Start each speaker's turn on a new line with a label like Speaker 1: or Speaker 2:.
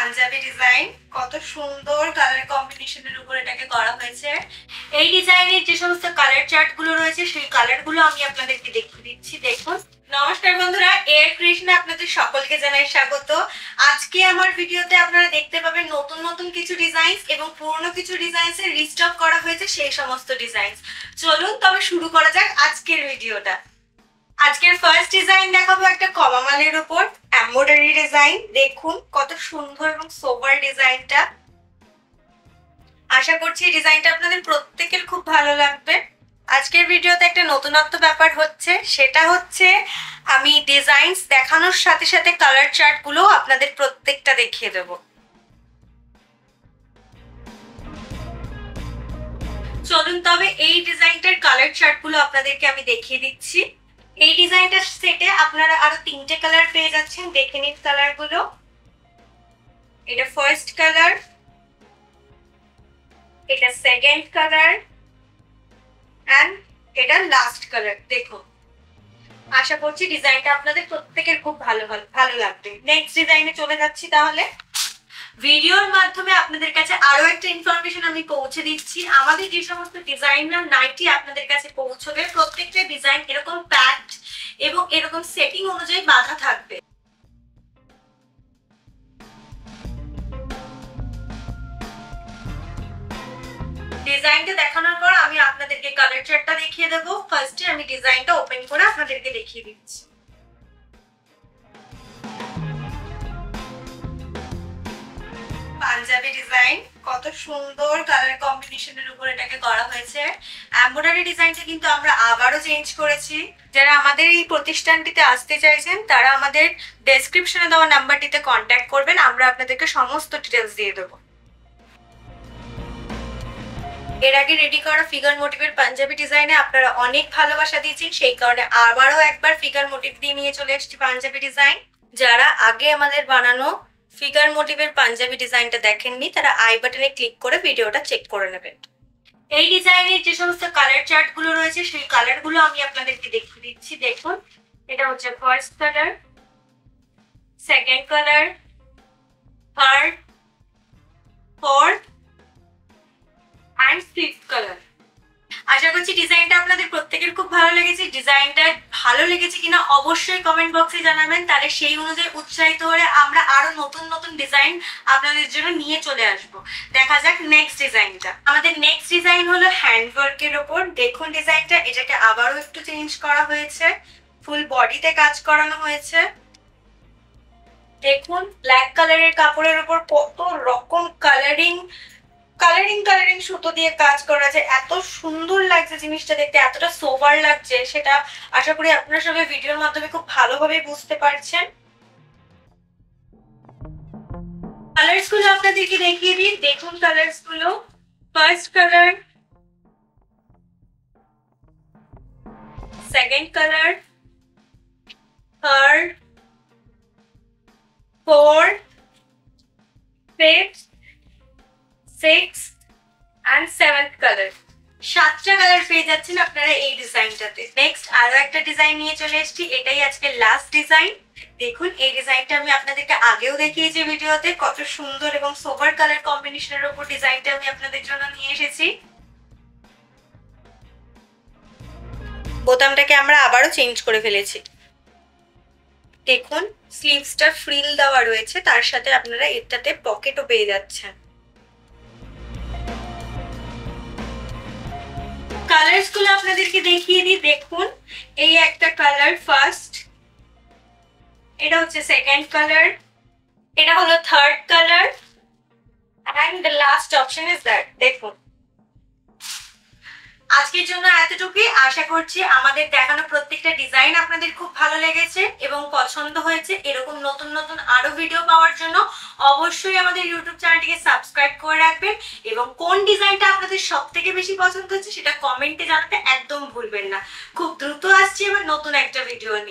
Speaker 1: Panjabi design, কত সুন্দর colour কম্বিনেশনের উপর এটাকে করা হয়েছে। এই ডিজাইনের যে সমস্ত কালার চার্ট গুলো রয়েছে সেই কালার গুলো আমি আপনাদেরকে দেখিয়ে দিচ্ছি। দেখুন। নমস্কার বন্ধুরা, এয়ার ক্রিয়েশনে আপনাদের সকলকে জানাই স্বাগত। আজকে আমার ভিডিওতে আপনারা দেখতে পাবেন নতুন নতুন কিছু ডিজাইন এবং পুরনো কিছু ডিজাইনসের রিস্টক করা হয়েছে সেই সমস্ত ডিজাইন। চলুন তবে শুরু করা যাক আজকের ভিডিওটা। আজকের ফার্স্ট ডিজাইন দেখাবো একটা কমা মালের উপর এমব্রয়ডারি ডিজাইন। দেখুন কত সুন্দর এবং সোবার ডিজাইনটা। আশা করছি এই ডিজাইনটা আপনাদের প্রত্যেকের খুব ভালো লাগবে। আজকের ভিডিওতে একটা নতুনত্ব ব্যাপার হচ্ছে, সেটা হচ্ছে আমি ডিজাইনস দেখানোর সাথে সাথে কালার চার্ট গুলো আপনাদের প্রত্যেকটা দেখিয়ে দেব। চলুন তবে এই ডিজাইনটার কালার চার্ট গুলো আপনাদেরকে আমি দেখিয়ে দিচ্ছি। এই ডিজাইনটার সেটে আপনারা আরো 3টে কালার পেয়ে যাচ্ছেন, দেখে নিন কালার গুলো। এটা ফার্স্ট কালার, এটা সেকেন্ড কালার এন্ড এটা লাস্ট কালার। দেখুন, আশা করছি ডিজাইনটা আপনাদের প্রত্যেকের খুব ভালো লাগবে। নেক্সট ডিজাইনে চলে যাচ্ছি। তাহলে ভিডিওর মাধ্যমে আপনাদের কাছে আরো একটা ইনফরমেশন আমি পৌঁছে দিচ্ছি। আমাদের যে সমস্ত ডিজাইনার নাইটি আপনাদের কাছে পৌঁছবে, প্রত্যেকটা ডিজাইন এরকম প্যাড এবং এরকম সেটিং অনুযায়ী বাঁধা থাকবে। ডিজাইনটা দেখানোর পর আমি আপনাদেরকে কালার চার্টটা দেখিয়ে দেব। ফার্স্টে আমি ডিজাইনটা ওপেন করে আপনাদেরকে দেখিয়ে দিচ্ছি। পাঞ্জাবি ডিজাইন, কত সুন্দর কালার কম্বিনেশনের উপর এটাকে করা হয়েছে। এমব্রয়ডারি ডিজাইনটা কিন্তু আমরা আবারও চেঞ্জ করেছি। যারা আমাদের এই প্রতিষ্ঠানটিতে আসতে চাইছেন তারা আমাদের ডেসক্রিপশনে দেওয়া নাম্বারটিতে কন্ট্যাক্ট করবেন, আমরা আপনাদেরকে সমস্ত ডিটেলস দিয়ে দেবো। এর আগে রেডি করা ফিগার মোটিভের পাঞ্জাবি ডিজাইনে আপনারা অনেক ভালোবাসা দিয়েছেন, সেই কারণে আবারও একবার ফিগার মোটিভ দিয়ে নিয়ে চলে এসেছি পাঞ্জাবি ডিজাইন। যারা আগে আমাদের বানানো ফিগার মোটিভের পাঞ্জাবি ডিজাইনটা দেখেননি তারা আই বাটনে ক্লিক করে ভিডিওটা চেক করে নেবেন। এই ডিজাইনের যে সমস্ত কালার চার্ট গুলো রয়েছে সেই কালার গুলো আমি আপনাদেরকে দেখিয়ে দিচ্ছি। দেখুন, এটা হচ্ছে first colour, second colour, third, fourth and fifth colour. আশা করছি ডিজাইনটা আপনাদের প্রত্যেকের খুব ভালো লেগেছে। ডিজাইনটা ভালো লেগেছে কিনা অবশ্যই কমেন্ট বক্সে জানাবেন, তাহলে সেই অনুযায়ী উৎসাহিত হয়ে আমরা আরো নতুন নতুন ডিজাইন আপনাদের জন্য নিয়ে চলে আসব। দেখা যাক নেক্সট ডিজাইনটা। আমাদের নেক্সট ডিজাইন হলো হ্যান্ডওয়ার্কের ওপর। দেখুন ডিজাইনটা, এটাকে আবারও একটু চেঞ্জ করা হয়েছে, ফুল বডিতে কাজ করানো হয়েছে। দেখুন ব্ল্যাক কালারের কাপড়ের উপর কত রকম কালারিং সুতো দিয়ে কাজ করা আছে। এত সুন্দর লাগছে জিনিসটা দেখতে, এতটা সোবার লাগছে, সেটা আশা করি আপনারা সবাই ভিডিওর মাধ্যমে খুব ভালোভাবে বুঝতে পারছেন। কালার্স গুলো আপনাদেরকে দেখিয়ে দিই। দেখুন কালার্স গুলো, first colour, second colour, third, fourth, fifth, six and seventh colour. 7টা কালার পেয়ে যাচ্ছেন আপনারা এই ডিজাইনটাতে। নেক্সট আরো একটা ডিজাইন নিয়ে চলে এসেছি, এটাই আজকে লাস্ট ডিজাইন। দেখুন এই ডিজাইনটা আমি আপনাদেরকে আগেও দেখিয়েছি ভিডিওতে, কত সুন্দর এবং সোবার কালার কম্বিনেশনের উপর ডিজাইনটা আমি আপনাদের জন্য নিয়ে এসেছি। বোতামটাকে আমরা আবারও চেঞ্জ করে ফেলেছি। দেখুন স্লিভসটা ফ্রিল দেওয়া রয়েছে, তার সাথে আপনারা এটাতে পকেটও পেয়ে যাচ্ছেন। কালার্স গুলো আপনাদেরকে দেখিয়ে দিই। দেখুন এই একটা কালার ফার্স্ট, এটা হচ্ছে সেকেন্ড কালার, এটা হলো third colour and the last option is that. দেখুন আজকের জন্য এতটুকুই। আশা করছি আমাদের দেখানো প্রত্যেকটা ডিজাইন আপনাদের খুব ভালো লেগেছে এবং পছন্দ হয়েছে। এরকম নতুন নতুন আরো ভিডিও পাওয়ার জন্য অবশ্যই আমাদের ইউটিউব চ্যানেলটিকে সাবস্ক্রাইব করে রাখবেন এবং কোন ডিজাইনটা আপনাদের সব থেকে বেশি পছন্দ হচ্ছে সেটা কমেন্টে জানাতে একদম ভুলবেন না। খুব দ্রুত আসছি এবার নতুন একটা ভিডিও নিয়ে।